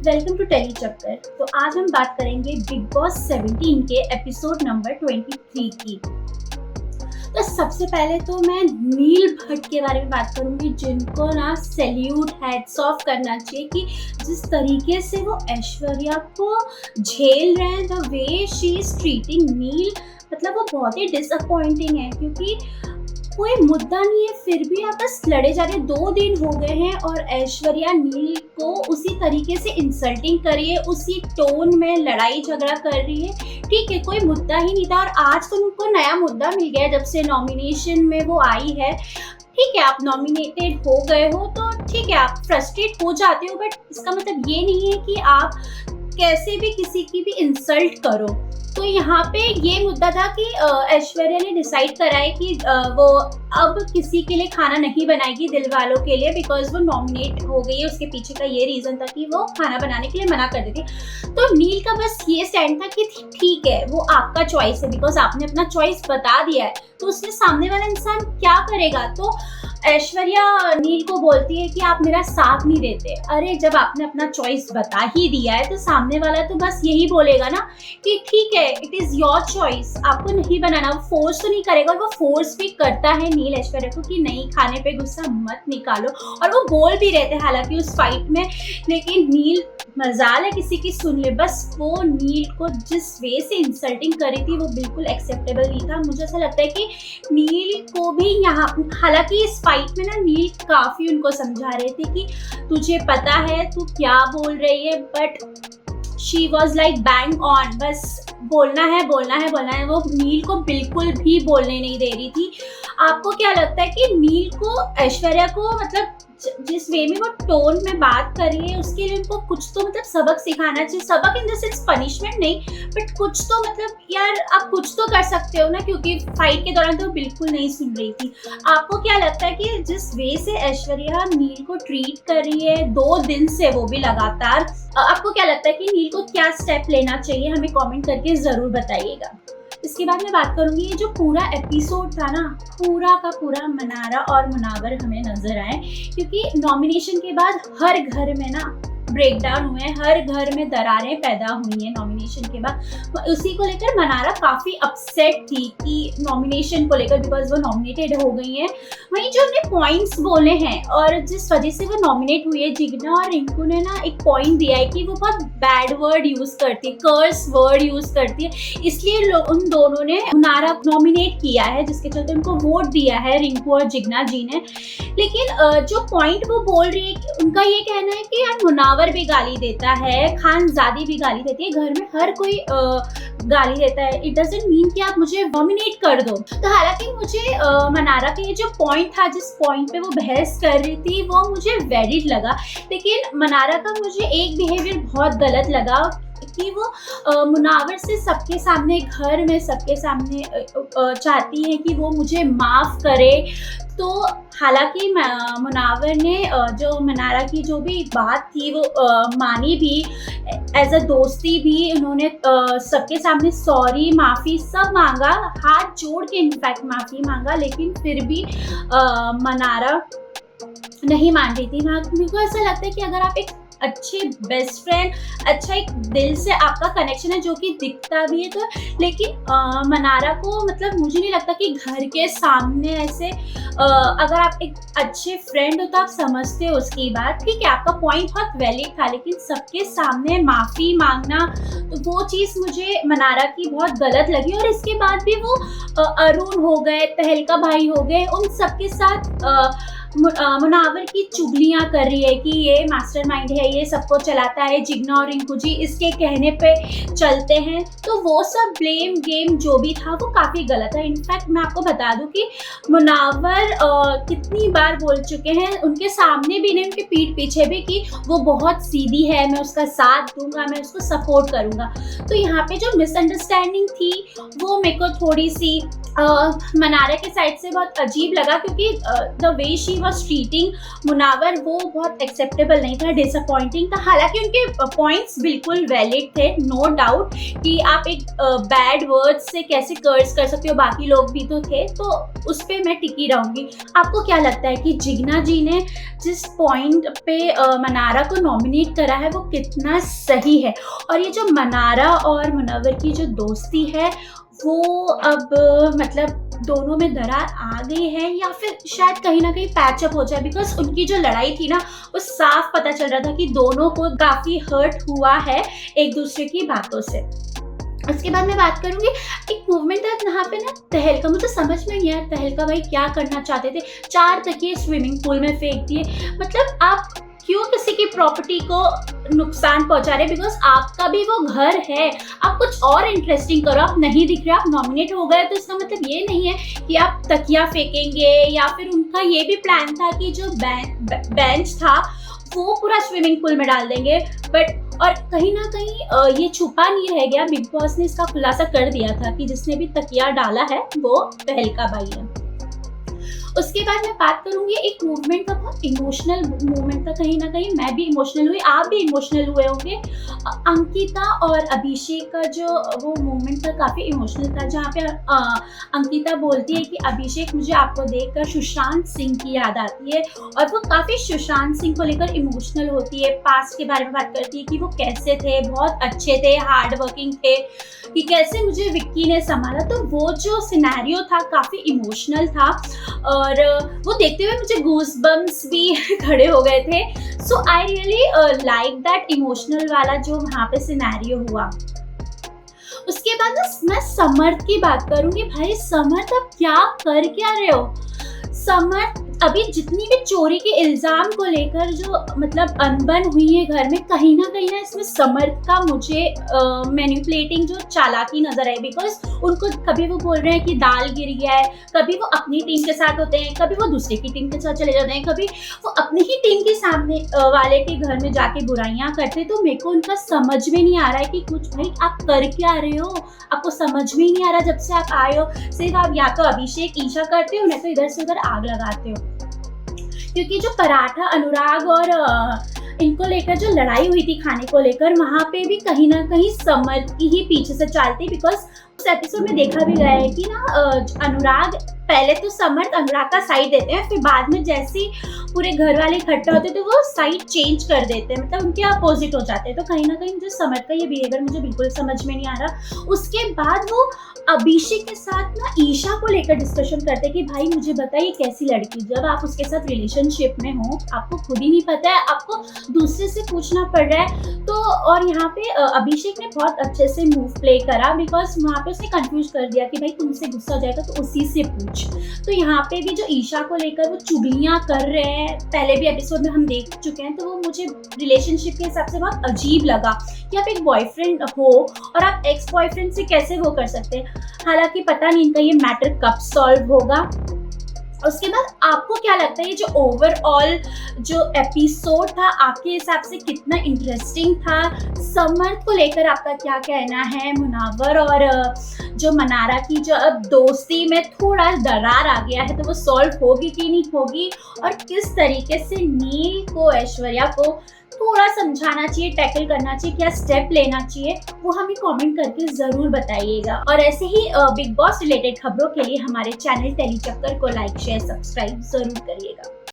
Welcome to tele चक्कर। तो आज हम बात करेंगे बिग बॉस 17 के एपिसोड नंबर 23 की। तो सबसे पहले तो मैं नील भट्ट के बारे में बात करूंगी, जिनको ना सैल्यूट हैट्स ऑफ करना चाहिए कि जिस तरीके से वो ऐश्वर्या को झेल रहे हैं, the way she is treating Neil, मतलब वो बहुत ही डिसअपॉइंटिंग है। क्योंकि कोई मुद्दा नहीं है, फिर भी आपस लड़े जा रहे। 2 दिन हो गए हैं और ऐश्वर्या नील को उसी तरीके से इंसल्टिंग कर रही है, उसी टोन में लड़ाई झगड़ा कर रही है। ठीक है, कोई मुद्दा ही नहीं था और आज तो उनको नया मुद्दा मिल गया जब से नॉमिनेशन में वो आई है। ठीक है, आप नॉमिनेटेड हो गए हो तो ठीक है, आप फ्रस्ट्रेट हो जाते हो, बट इसका मतलब ये नहीं है कि आप कैसे भी किसी की भी इंसल्ट करो। तो यहाँ पे ये मुद्दा था कि ऐश्वर्या ने डिसाइड करा है कि वो अब किसी के लिए खाना नहीं बनाएगी दिल वालों के लिए, बिकॉज वो नॉमिनेट हो गई है। उसके पीछे का ये रीजन था कि वो खाना बनाने के लिए मना कर देती। तो नील का बस ये स्टैंड था कि ठीक है, वो आपका चॉइस है, बिकॉज आपने अपना चॉइस बता दिया है, तो उसमें सामने वाला इंसान क्या करेगा। तो ऐश्वर्या नील को बोलती है कि आप मेरा साथ नहीं देते। अरे जब आपने अपना चॉइस बता ही दिया है तो सामने वाला तो बस यही बोलेगा ना कि ठीक है, इट इज योर चॉइस, आपको नहीं बनाना। वो फोर्स तो नहीं करेगा, और वो फोर्स भी करता है नील ऐश्वर्या को कि नहीं, खाने पे गुस्सा मत निकालो। और वो बोल भी रहे थे हालांकि उस फाइट में, लेकिन नील मजाल है किसी की सुन ले। बस वो नील को जिस वे से इंसल्टिंग करी थी वो बिल्कुल एक्सेप्टेबल नहीं था। मुझे ऐसा लगता है कि नील को भी यहाँ, हालांकि इस फाइट में ना नील काफी उनको समझा रहे थे कि तुझे पता है तू क्या बोल रही है, but she was like bang on, बस बोलना है बोलना है बोलना है। वो नील को बिल्कुल भी बोलने नहीं दे रही थी। आपको क्या लगता है कि नील को ऐश्वर्या को मतलब जिस वे में वो टोन में बात कर रही है उसके लिए उनको कुछ तो मतलब सबक सिखाना चाहिए। सबक इन द सेंस पनिशमेंट नहीं, बट कुछ तो मतलब यार आप कुछ तो कर सकते हो ना, क्योंकि फाइट के दौरान तो बिल्कुल नहीं सुन रही थी। आपको क्या लगता है कि जिस वे से ऐश्वर्या नील को ट्रीट कर रही है 2 दिन से, वो भी लगातार, आपको क्या लगता है कि नील को क्या स्टेप लेना चाहिए? हमें कमेंट करके जरूर बताइएगा। इसके बाद मैं बात करूंगी, ये जो पूरा एपिसोड था ना, पूरा का पूरा मनारा और मुनावर हमें नजर आए, क्योंकि नॉमिनेशन के बाद हर घर में ना ब्रेकडाउन हुए, हर घर में दरारें पैदा हुई हैं नॉमिनेशन के बाद। उसी को लेकर मनारा काफी अपसेट थी कि नॉमिनेशन को लेकर, बिकॉज वो नॉमिनेटेड हो गई हैं। वहीं जो उन्हें पॉइंट्स बोले हैं और जिस वजह से वो नॉमिनेट हुई है, जिग्ना और रिंकू ने ना एक पॉइंट दिया है कि वो बहुत बैड वर्ड यूज करती है, कर्स वर्ड यूज करती है, इसलिए उन दोनों ने मुनारा नॉमिनेट किया है, जिसके चलते उनको वोट दिया है रिंकू और जिग्ना जी ने। लेकिन जो पॉइंट वो बोल रही है, उनका ये कहना है कि यार मुनावर भी गाली देता है, खानजादी भी गाली देती है, घर में हर कोई गाली देता है, इट डजंट मीन कि आप मुझे नॉमिनेट कर दो। तो हालांकि मुझे मनारा का ये जो पॉइंट था, जिस पॉइंट पे वो बहस कर रही थी, वो मुझे वैलिड लगा। लेकिन मनारा का मुझे एक बिहेवियर बहुत गलत लगा कि वो मुनावर से सबके सामने, घर में सबके सामने चाहती है कि वो मुझे माफ़ करे। तो हालांकि मुनावर ने जो मनारा की जो भी बात थी वो मानी भी, एज अ दोस्ती भी उन्होंने सबके सामने सॉरी, माफ़ी सब मांगा, हाथ जोड़ के इनफैक्ट माफ़ी मांगा, लेकिन फिर भी मनारा नहीं मान रही थी। मेरे को ऐसा लगता है कि अगर आप एक अच्छे बेस्ट फ्रेंड, अच्छा एक दिल से आपका कनेक्शन है जो कि दिखता भी है, तो लेकिन मनारा को मतलब मुझे नहीं लगता कि घर के सामने ऐसे अगर आप एक अच्छे फ्रेंड हो तो आप समझते हो उसकी बात। ठीक है, आपका पॉइंट बहुत वैलिड था, लेकिन सबके सामने माफ़ी मांगना, तो वो चीज़ मुझे मनारा की बहुत गलत लगी। और इसके बाद भी वो अरुण हो गए, तहलका भाई हो गए, उन सबके साथ मुनावर की चुगलियां कर रही है कि ये मास्टरमाइंड है, ये सबको चलाता है, जिग्ना और रिंकू जी इसके कहने पे चलते हैं। तो वो सब ब्लेम गेम जो भी था वो काफ़ी गलत है। इनफैक्ट मैं आपको बता दूं कि मुनावर कितनी बार बोल चुके हैं, उनके सामने भी नहीं, उनके पीठ पीछे भी, कि वो बहुत सीधी है, मैं उसका साथ दूंगा, मैं उसको सपोर्ट करूंगा। तो यहाँ पे जो मिसअंडरस्टैंडिंग थी वो मेरे को थोड़ी सी मनारा के साइड से बहुत अजीब लगा, क्योंकि the way she was treating Munawar वो बहुत एक्सेप्टेबल नहीं था, डिसअपॉइंटिंग था। हालांकि उनके पॉइंट्स बिल्कुल वैलिड थे, नो डाउट, कि आप एक बैड वर्ड्स से कैसे कर्स कर सकते हो, बाकी लोग भी तो थे, तो उस पर मैं टिकी रहूंगी। आपको क्या लगता है कि जिग्ना जी ने जिस पॉइंट पे मनारा को नॉमिनेट करा है वो कितना सही है? और ये जो मनारा और मुनव्वर की जो दोस्ती है वो अब मतलब दोनों में दरार आ गई है या फिर शायद कहीं ना कहीं पैचअप हो जाए, बिकॉज उनकी जो लड़ाई थी ना वो साफ पता चल रहा था कि दोनों को काफी हर्ट हुआ है एक दूसरे की बातों से। उसके बाद मैं बात करूंगी, एक मूवमेंट था यहाँ पे ना तहलका, मुझे समझ में नहीं आया तहलका भाई क्या करना चाहते थे। 4 तकिए स्विमिंग पूल में फेंक दिए, मतलब आप क्यों किसी की प्रॉपर्टी को नुकसान पहुंचा रहे? बिकॉज आपका भी वो घर है, आप कुछ और इंटरेस्टिंग करो। आप नहीं दिख रहे, आप नॉमिनेट हो गए, तो इसका मतलब ये नहीं है कि आप तकिया फेंकेंगे। या फिर उनका ये भी प्लान था कि जो बेंच था वो पूरा स्विमिंग पूल में डाल देंगे, बट और कहीं ना कहीं ये छुपा नहीं रह गया, बिग बॉस ने इसका खुलासा कर दिया था कि जिसने भी तकिया डाला है वो तहलका भाई है। उसके बाद मैं बात करूंगी एक मूवमेंट का, बहुत इमोशनल मूवमेंट था, कहीं ना कहीं मैं भी इमोशनल हुई, आप भी इमोशनल हुए होंगे। अंकिता और अभिषेक का जो वो मूवमेंट था काफ़ी इमोशनल था, जहाँ पे अंकिता बोलती है कि अभिषेक मुझे आपको देखकर सुशांत सिंह की याद आती है, और वो काफ़ी सुशांत सिंह को लेकर इमोशनल होती है, पास्ट के बारे में बात करती है कि वो कैसे थे, बहुत अच्छे थे, हार्ड वर्किंग थे, कि कैसे मुझे विक्की ने संभाला। तो वो जो सिनेरियो था काफ़ी इमोशनल था, और वो देखते हुए मुझे गूज बम्स भी खड़े हो गए थे। So I really like that emotional वाला जो वहाँ पे सिनेरियो हुआ। उसके बाद ना मैं समर्थ की बात करूंगी। भाई समर्थ आप क्या कर क्या रहे हो? समर्थ अभी जितनी भी चोरी के इल्जाम को लेकर जो मतलब अनबन हुई है घर में, कहीं ना इसमें समर्थ का मुझे मैनिपुलेटिंग जो चालाकी नजर आई। बिकॉज उनको कभी वो बोल रहे हैं कि दाल गिर गया है, कभी वो अपनी टीम के साथ होते हैं, कभी वो दूसरे की टीम के साथ चले जाते हैं, कभी वो अपनी ही टीम के सामने वाले के घर में जाके बुराइयां करते हैं। तो मेरे को उनका समझ में नहीं आ रहा है कि कुछ भाई आप कर क्या रहे हो? आपको समझ में ही नहीं आ रहा जब से आप आए हो। सिर्फ आप या तो अभिषेक ईशा करते हो, नहीं तो इधर से उधर आग लगाते हो। क्योंकि जो पराठा अनुराग और इनको लेकर जो लड़ाई हुई थी खाने को लेकर, वहाँ पे भी कहीं ना कहीं समर्थ की ही पीछे से चालती। बिकॉज उस एपिसोड में देखा भी गया है कि ना अनुराग पहले तो समर्थ अनुराग का साइड देते हैं, फिर बाद में जैसे पूरे घर वाले इकट्ठा होते हैं तो वो साइड चेंज कर देते हैं, मतलब उनके अपोजिट हो जाते हैं। तो कहीं ना कहीं जो समर्थ का ये बिहेवियर मुझे बिल्कुल समझ में नहीं आ रहा। उसके बाद वो अभिषेक के साथ ना ईशा को लेकर डिस्कशन करते कि भाई मुझे बताइए कैसी लड़की, जब आप उसके साथ रिलेशनशिप में हो आपको खुद ही नहीं पता है, आपको दूसरे से पूछना पड़ रहा है। तो और यहाँ पे अभिषेक ने बहुत अच्छे से मूव प्ले करा, बिकॉज वहाँ पे उसने कंफ्यूज कर दिया कि भाई तुमसे गुस्सा जाएगा तो उसी से पूछ। तो यहाँ पे भी जो ईशा को लेकर वो चुगलियां कर रहे हैं, पहले भी एपिसोड में हम देख चुके हैं, तो वो मुझे रिलेशनशिप के हिसाब से बहुत अजीब लगा कि आप एक बॉयफ्रेंड हो और आप एक्स बॉयफ्रेंड से कैसे वो कर सकते हैं। हालांकि पता नहीं इनका ये मैटर कब सॉल्व होगा। उसके बाद आपको क्या लगता है ये जो ओवरऑल जो एपिसोड था आपके हिसाब से कितना इंटरेस्टिंग था? समर्थ को लेकर आपका क्या कहना है? मुनावर और जो मनारा की जो अब दोस्ती में थोड़ा दरार आ गया है, तो वो सॉल्व होगी कि नहीं होगी? और किस तरीके से नील को, ऐश्वर्या को थोड़ा समझाना चाहिए, टैकल करना चाहिए, क्या स्टेप लेना चाहिए, वो हमें कमेंट करके ज़रूर बताइएगा। और ऐसे ही बिग बॉस रिलेटेड खबरों के लिए हमारे चैनल टेली चक्कर को लाइक, शेयर, सब्सक्राइब ज़रूर करिएगा।